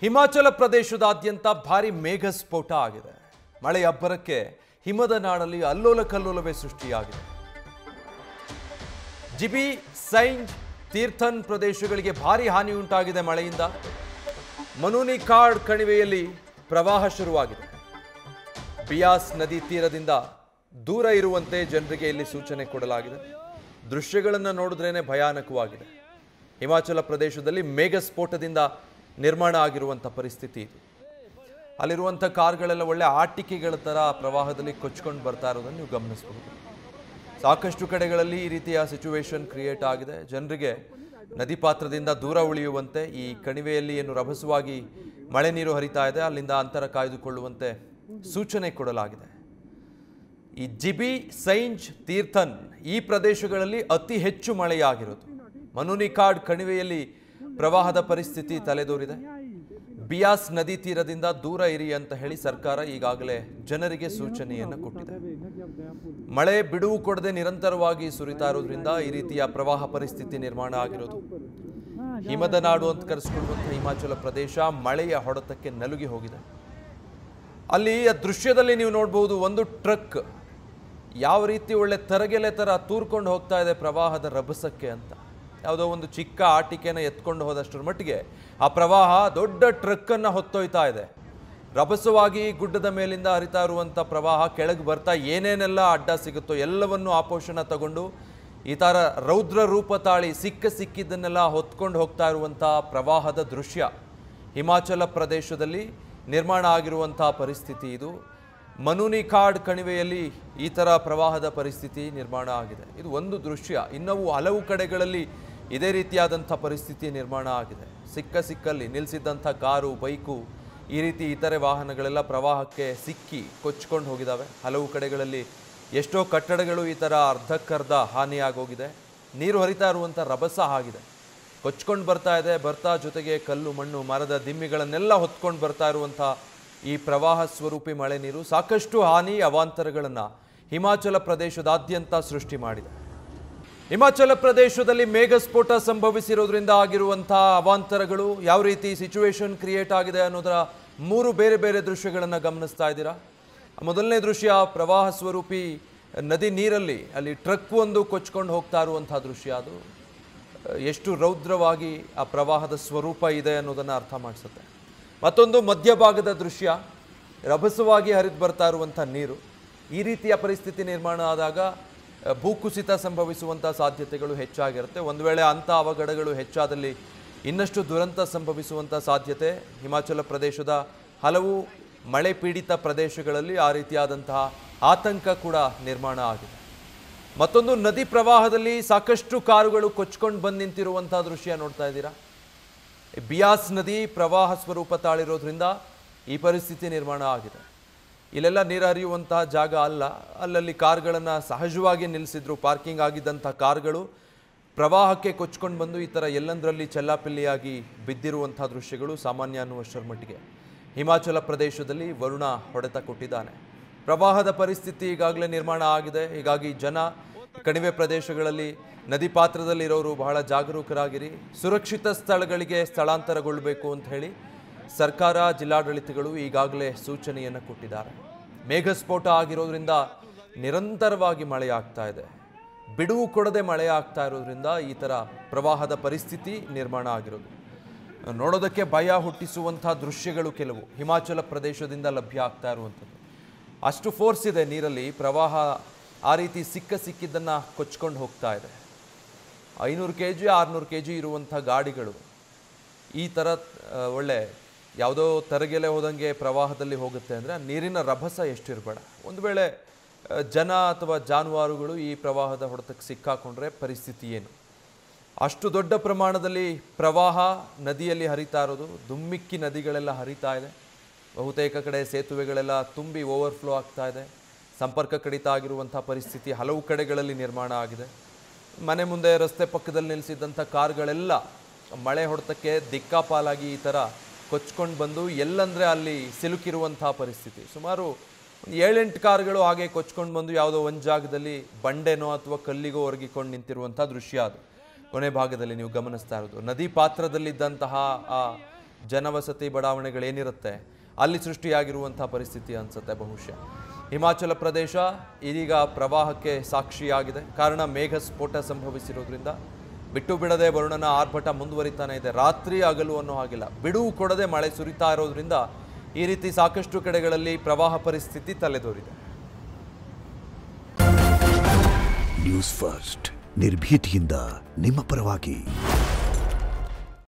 ಹಿಮಾಚಲ ಪ್ರದೇಶದಾದ್ಯಂತ ಭಾರಿ ಮೇಘ ಸ್ಫೋಟ ಆಗಿದೆ. ಮಳೆ ಅಬ್ಬರಕ್ಕೆ ಹಿಮದ ನಾಡಲ್ಲಿ ಅಲ್ಲೋಲ ಕಲ್ಲೋಲವೇ ಸೃಷ್ಟಿಯಾಗಿದೆ. ಜಿಬಿ, ಸೈಂಜ್, ತೀರ್ಥನ್ ಪ್ರದೇಶಗಳಿಗೆ ಭಾರಿ ಹಾನಿ ಉಂಟಾಗಿದೆ ಮಳೆಯಿಂದ. ಮನುನಿಕಾಡ್ ಕಣಿವೆಯಲ್ಲಿ ಪ್ರವಾಹ ಶುರುವಾಗಿದೆ. ಬಿಯಾಸ್ ನದಿ ತೀರದಿಂದ ದೂರ ಇರುವಂತೆ ಜನರಿಗೆ ಇಲ್ಲಿ ಸೂಚನೆ ಕೊಡಲಾಗಿದೆ. ದೃಶ್ಯಗಳನ್ನು ನೋಡಿದ್ರೇನೆ ಭಯಾನಕವಾಗಿದೆ. ಹಿಮಾಚಲ ಪ್ರದೇಶದಲ್ಲಿ ಮೇಘ ಸ್ಫೋಟದಿಂದ ನಿರ್ಮಾಣ ಆಗಿರುವಂಥ ಪರಿಸ್ಥಿತಿ ಇದು. ಅಲ್ಲಿರುವಂಥ ಕಾರ್ಗಳೆಲ್ಲ ಒಳ್ಳೆ ಆಟಿಕೆಗಳ ಥರ ಪ್ರವಾಹದಲ್ಲಿ ಕೊಚ್ಕೊಂಡು ಬರ್ತಾ ಇರೋದನ್ನು ನೀವು ಗಮನಿಸಬಹುದು. ಸಾಕಷ್ಟು ಕಡೆಗಳಲ್ಲಿ ಈ ರೀತಿಯ ಸಿಚುವೇಶನ್ ಕ್ರಿಯೇಟ್ ಆಗಿದೆ. ಜನರಿಗೆ ನದಿ ಪಾತ್ರದಿಂದ ದೂರ ಉಳಿಯುವಂತೆ, ಈ ಕಣಿವೆಯಲ್ಲಿ ಏನು ರಭಸವಾಗಿ ಮಳೆ ನೀರು ಹರಿತಾ ಇದೆ ಅಲ್ಲಿಂದ ಅಂತರ ಕಾಯ್ದುಕೊಳ್ಳುವಂತೆ ಸೂಚನೆ ಕೊಡಲಾಗಿದೆ. ಈ ಜಿಬಿ, ಸೈಂಜ್, ತೀರ್ಥನ್ ಈ ಪ್ರದೇಶಗಳಲ್ಲಿ ಅತಿ ಹೆಚ್ಚು ಮಳೆಯಾಗಿರೋದು. ಮನುನಿಕಾಡ್ ಕಣಿವೆಯಲ್ಲಿ ಪ್ರವಾಹದ ಪರಿಸ್ಥಿತಿ ತಲೆದೋರಿದೆ. ಬಿಯಾಸ್ ನದಿ ತೀರದಿಂದ ದೂರ ಇರಿ ಅಂತ ಹೇಳಿ ಸರ್ಕಾರ ಈಗಾಗಲೇ ಜನರಿಗೆ ಸೂಚನೆಯನ್ನು ಕೊಟ್ಟಿದೆ. ಮಳೆ ಬಿಡುವು ಕೊಡದೆ ನಿರಂತರವಾಗಿ ಸುರಿತಾ ಇರೋದ್ರಿಂದ ಈ ರೀತಿಯ ಪ್ರವಾಹ ಪರಿಸ್ಥಿತಿ ನಿರ್ಮಾಣ ಆಗಿರೋದು. ಹಿಮದ ನಾಡು ಅಂತ ಕರೆಸಿಕೊಳ್ಳುವಂಥ ಹಿಮಾಚಲ ಪ್ರದೇಶ ಮಳೆಯ ಹೊಡೆತಕ್ಕೆ ನಲುಗಿ ಹೋಗಿದೆ. ಅಲ್ಲಿ ಆ ದೃಶ್ಯದಲ್ಲಿ ನೀವು ನೋಡಬಹುದು, ಒಂದು ಟ್ರಕ್ ಯಾವ ರೀತಿ ಒಳ್ಳೆ ತರಗೆಲೆ ಥರ ತೂರ್ಕೊಂಡು ಹೋಗ್ತಾ ಇದೆ ಪ್ರವಾಹದ ರಭಸಕ್ಕೆ ಅಂತ. ಯಾವುದೋ ಒಂದು ಚಿಕ್ಕ ಆಟಿಕೆನ ಎತ್ಕೊಂಡು ಹೋದಷ್ಟರ ಮಟ್ಟಿಗೆ ಆ ಪ್ರವಾಹ ದೊಡ್ಡ ಟ್ರಕ್ಕನ್ನು ಹೊತ್ತೊಯ್ತಾ ಇದೆ. ರಭಸವಾಗಿ ಗುಡ್ಡದ ಮೇಲಿಂದ ಹರಿತಾ ಇರುವಂಥ ಪ್ರವಾಹ ಕೆಳಗೆ ಬರ್ತಾ ಏನೇನೆಲ್ಲ ಅಡ್ಡ ಸಿಗುತ್ತೋ ಎಲ್ಲವನ್ನು ಆಪೋಷಣ ತಗೊಂಡು ಈ ಥರ ರೌದ್ರ ರೂಪ ತಾಳಿ ಸಿಕ್ಕಿದ್ದನ್ನೆಲ್ಲ ಹೊತ್ಕೊಂಡು ಹೋಗ್ತಾ ಇರುವಂಥ ಪ್ರವಾಹದ ದೃಶ್ಯ ಹಿಮಾಚಲ ಪ್ರದೇಶದಲ್ಲಿ ನಿರ್ಮಾಣ ಆಗಿರುವಂಥ ಪರಿಸ್ಥಿತಿ ಇದು. ಮನುನಿಕಾಡ್ ಕಣಿವೆಯಲ್ಲಿ ಈ ಥರ ಪ್ರವಾಹದ ಪರಿಸ್ಥಿತಿ ನಿರ್ಮಾಣ ಆಗಿದೆ. ಇದು ಒಂದು ದೃಶ್ಯ. ಇನ್ನೂ ಹಲವು ಕಡೆಗಳಲ್ಲಿ ಇದೇ ರೀತಿಯಾದಂಥ ಪರಿಸ್ಥಿತಿ ನಿರ್ಮಾಣ ಆಗಿದೆ. ಸಿಕ್ಕಲ್ಲಿ ನಿಲ್ಲಿಸಿದ್ದಂಥ ಕಾರು, ಬೈಕು, ಈ ರೀತಿ ಇತರೆ ವಾಹನಗಳೆಲ್ಲ ಪ್ರವಾಹಕ್ಕೆ ಸಿಕ್ಕಿ ಕೊಚ್ಕೊಂಡು ಹೋಗಿದ್ದಾವೆ. ಹಲವು ಕಡೆಗಳಲ್ಲಿ ಎಷ್ಟೋ ಕಟ್ಟಡಗಳು ಈ ಥರ ಅರ್ಧಕ್ಕರ್ಧ ಹಾನಿಯಾಗೋಗಿದೆ. ನೀರು ಹರಿತಾ ಇರುವಂಥ ರಭಸ ಆಗಿದೆ, ಕೊಚ್ಕೊಂಡು ಬರ್ತಾ ಇದೆ. ಜೊತೆಗೆ ಕಲ್ಲು, ಮಣ್ಣು, ಮರದ ದಿಮ್ಮಿಗಳನ್ನೆಲ್ಲ ಹೊತ್ಕೊಂಡು ಬರ್ತಾ ಇರುವಂಥ ಈ ಪ್ರವಾಹ ಸ್ವರೂಪಿ ಮಳೆ ನೀರು ಸಾಕಷ್ಟು ಹಾನಿ ಅವಾಂತರಗಳನ್ನು ಹಿಮಾಚಲ ಪ್ರದೇಶದಾದ್ಯಂತ ಸೃಷ್ಟಿ ಮಾಡಿದೆ. ಹಿಮಾಚಲ ಪ್ರದೇಶದಲ್ಲಿ ಮೇಘಸ್ಫೋಟ ಸಂಭವಿಸಿರೋದ್ರಿಂದ ಆಗಿರುವಂಥ ಅವಾಂತರಗಳು, ಯಾವ ರೀತಿ ಸಿಚುವೇಶನ್ ಕ್ರಿಯೇಟ್ ಆಗಿದೆ ಅನ್ನೋದರ 3 ಬೇರೆ ಬೇರೆ ದೃಶ್ಯಗಳನ್ನು ಗಮನಿಸ್ತಾ ಇದ್ದೀರಾ. ಮೊದಲನೇ ದೃಶ್ಯ ಪ್ರವಾಹ ಸ್ವರೂಪಿ ನದಿ ನೀರಲ್ಲಿ ಅಲ್ಲಿ ಟ್ರಕ್ ಒಂದು ಕೊಚ್ಕೊಂಡು ಹೋಗ್ತಾ ಇರುವಂಥ ದೃಶ್ಯ. ಅದು ಎಷ್ಟು ರೌದ್ರವಾಗಿ ಆ ಪ್ರವಾಹದ ಸ್ವರೂಪ ಇದೆ ಅನ್ನೋದನ್ನು ಅರ್ಥ ಮಾಡಿಸುತ್ತೆ. ಮತ್ತೊಂದು ಮಧ್ಯಭಾಗದ ದೃಶ್ಯ, ರಭಸವಾಗಿ ಹರಿದು ಬರ್ತಾ ಇರುವಂಥ ನೀರು. ಈ ರೀತಿಯ ಪರಿಸ್ಥಿತಿ ನಿರ್ಮಾಣ ಆದಾಗ ಭೂಕುಸಿತ ಸಂಭವಿಸುವಂಥ ಸಾಧ್ಯತೆಗಳು ಹೆಚ್ಚಾಗಿರುತ್ತೆ. ಒಂದು ವೇಳೆ ಅಂಥ ಅವಘಡಗಳು ಹೆಚ್ಚಾದಲ್ಲಿ ಇನ್ನಷ್ಟು ದುರಂತ ಸಂಭವಿಸುವಂಥ ಸಾಧ್ಯತೆ ಹಿಮಾಚಲ ಪ್ರದೇಶದ ಹಲವು ಮಳೆ ಪೀಡಿತ ಪ್ರದೇಶಗಳಲ್ಲಿ ಆ ರೀತಿಯಾದಂತಹ ಆತಂಕ ಕೂಡ ನಿರ್ಮಾಣ ಆಗಿದೆ. ಮತ್ತೊಂದು, ನದಿ ಪ್ರವಾಹದಲ್ಲಿ ಸಾಕಷ್ಟು ಕಾರುಗಳು ಕೊಚ್ಕೊಂಡು ಬಂದು ನಿಂತಿರುವಂಥ ದೃಶ್ಯ ನೋಡ್ತಾ ಇದ್ದೀರಾ. ಬಿಯಾಸ್ ನದಿ ಪ್ರವಾಹ ಸ್ವರೂಪ ತಾಳಿರೋದ್ರಿಂದ ಈ ಪರಿಸ್ಥಿತಿ ನಿರ್ಮಾಣ ಆಗಿದೆ. ಇಲ್ಲೆಲ್ಲ ನೀರು ಹರಿಯುವಂತಹ ಜಾಗ ಅಲ್ಲ. ಅಲ್ಲಲ್ಲಿ ಕಾರ್ಗಳನ್ನು ಸಹಜವಾಗಿ ನಿಲ್ಲಿಸಿದ್ರು. ಪಾರ್ಕಿಂಗ್ ಆಗಿದ್ದಂಥ ಕಾರ್ಗಳು ಪ್ರವಾಹಕ್ಕೆ ಕೊಚ್ಕೊಂಡು ಬಂದು ಈ ಥರ ಎಲ್ಲಂದರಲ್ಲಿ ಚೆಲ್ಲಾಪಿಲ್ಲಿಯಾಗಿ ಬಿದ್ದಿರುವಂಥ ದೃಶ್ಯಗಳು ಸಾಮಾನ್ಯ ಅನ್ನುವಷ್ಟರ ಮಟ್ಟಿಗೆ ಹಿಮಾಚಲ ಪ್ರದೇಶದಲ್ಲಿ ವರುಣ ಹೊಡೆತ ಕೊಟ್ಟಿದ್ದಾನೆ. ಪ್ರವಾಹದ ಪರಿಸ್ಥಿತಿ ಈಗಾಗಲೇ ನಿರ್ಮಾಣ ಆಗಿದೆ. ಹೀಗಾಗಿ ಜನ ಕಣಿವೆ ಪ್ರದೇಶಗಳಲ್ಲಿ ನದಿ ಪಾತ್ರದಲ್ಲಿರೋರು ಬಹಳ ಜಾಗರೂಕರಾಗಿರಿ, ಸುರಕ್ಷಿತ ಸ್ಥಳಗಳಿಗೆ ಸ್ಥಳಾಂತರಗೊಳ್ಳಬೇಕು ಅಂತ ಹೇಳಿ ಸರ್ಕಾರ, ಜಿಲ್ಲಾಡಳಿತಗಳು ಈಗಾಗಲೇ ಸೂಚನೆಯನ್ನು ಕೊಟ್ಟಿದ್ದಾರೆ. ಮೇಘಸ್ಫೋಟ ಆಗಿರೋದ್ರಿಂದ ನಿರಂತರವಾಗಿ ಮಳೆ ಆಗ್ತಾ ಇದೆ. ಬಿಡುವು ಕೊಡದೆ ಮಳೆ ಆಗ್ತಾ ಇರೋದ್ರಿಂದ ಈ ಥರ ಪ್ರವಾಹದ ಪರಿಸ್ಥಿತಿ ನಿರ್ಮಾಣ ಆಗಿರೋದು. ನೋಡೋದಕ್ಕೆ ಭಯ ಹುಟ್ಟಿಸುವಂಥ ದೃಶ್ಯಗಳು ಕೆಲವು ಹಿಮಾಚಲ ಪ್ರದೇಶದಿಂದ ಲಭ್ಯ ಆಗ್ತಾ ಇರುವಂಥದ್ದು. ಅಷ್ಟು ಫೋರ್ಸ್ ಇದೆ ನೀರಲ್ಲಿ. ಪ್ರವಾಹ ಆ ರೀತಿ ಸಿಕ್ಕಿದ್ದನ್ನು ಕೊಚ್ಕೊಂಡು ಹೋಗ್ತಾ ಇದೆ. 500 kg 600 kg ಇರುವಂಥ ಗಾಡಿಗಳು ಈ ಥರ ಒಳ್ಳೆ ಯಾವುದೋ ತರಗೆಲೆ ಹೋದಂಗೆ ಪ್ರವಾಹದಲ್ಲಿ ಹೋಗುತ್ತೆ ಅಂದರೆ ನೀರಿನ ರಭಸ ಎಷ್ಟಿರಬೇಡ. ಒಂದು ವೇಳೆ ಜನ ಅಥವಾ ಜಾನುವಾರುಗಳು ಈ ಪ್ರವಾಹದ ಹೊಡೆತಕ್ಕೆ ಸಿಕ್ಕಾಕೊಂಡ್ರೆ ಪರಿಸ್ಥಿತಿ ಏನು? ಅಷ್ಟು ದೊಡ್ಡ ಪ್ರಮಾಣದಲ್ಲಿ ಪ್ರವಾಹ ನದಿಯಲ್ಲಿ ಹರಿತಾ ಇರೋದು. ದುಮ್ಮಿಕ್ಕಿ ನದಿಗಳೆಲ್ಲ ಹರಿತಾ ಇದೆ. ಬಹುತೇಕ ಕಡೆ ಸೇತುವೆಗಳೆಲ್ಲ ತುಂಬಿ ಓವರ್ಫ್ಲೋ ಆಗ್ತಾ ಇದೆ. ಸಂಪರ್ಕ ಕಡಿತ ಆಗಿರುವಂಥ ಪರಿಸ್ಥಿತಿ ಹಲವು ಕಡೆಗಳಲ್ಲಿ ನಿರ್ಮಾಣ ಆಗಿದೆ. ಮನೆ ಮುಂದೆ, ರಸ್ತೆ ಪಕ್ಕದಲ್ಲಿ ನಿಲ್ಲಿಸಿದ್ದಂಥ ಕಾರ್ಗಳೆಲ್ಲ ಮಳೆ ಹೊಡೆತಕ್ಕೆ ದಿಕ್ಕಾಪಾಲಾಗಿ ಈ ಥರ ಕೊಚ್ಕೊಂಡು ಬಂದು ಎಲ್ಲಂದರೆ ಅಲ್ಲಿ ಸಿಲುಕಿರುವಂಥ ಪರಿಸ್ಥಿತಿ. ಸುಮಾರು 7-8 ಕಾರ್ಗಳು ಹಾಗೆ ಕೊಚ್ಕೊಂಡು ಬಂದು ಯಾವುದೋ ಒಂದು ಜಾಗದಲ್ಲಿ ಬಂಡೆನೋ ಅಥವಾ ಕಲ್ಲಿಗೋ ಒರಗಿಕೊಂಡು ನಿಂತಿರುವಂಥ ದೃಶ್ಯ ಅದು. ಕೊನೆ ಭಾಗದಲ್ಲಿ ನೀವು ಗಮನಿಸ್ತಾ ಇರೋದು ನದಿ ಪಾತ್ರದಲ್ಲಿದ್ದಂತಹ ಆ ಜನವಸತಿ ಬಡಾವಣೆಗಳೇನಿರುತ್ತೆ ಅಲ್ಲಿ ಸೃಷ್ಟಿಯಾಗಿರುವಂಥ ಪರಿಸ್ಥಿತಿ ಅನಿಸುತ್ತೆ ಬಹುಶಃ. ಹಿಮಾಚಲ ಪ್ರದೇಶ ಇದೀಗ ಪ್ರವಾಹಕ್ಕೆ ಸಾಕ್ಷಿಯಾಗಿದೆ. ಕಾರಣ ಮೇಘ ಸ್ಫೋಟ ಸಂಭವಿಸಿರೋದ್ರಿಂದ ಬಿಟ್ಟು ಬಿಡದೆ ವರುಣನ ಆರ್ಭಟ ಮುಂದುವರಿತಾನೆ ಇದೆ. ರಾತ್ರಿ ಹಗಲು ಅನ್ನೋ ಹಾಗಿಲ್ಲ, ಬಿಡುವು ಕೊಡದೆ ಮಳೆ ಸುರಿತಾ ಇರೋದ್ರಿಂದ ಈ ರೀತಿ ಸಾಕಷ್ಟು ಕಡೆಗಳಲ್ಲಿ ಪ್ರವಾಹ ಪರಿಸ್ಥಿತಿ ತಲೆದೋರಿದೆ. ನ್ಯೂಸ್ ಫಸ್ಟ್ ನಿರ್ಭೀತಿಯಿಂದ ನಿಮ್ಮ ಪರವಾಗಿ.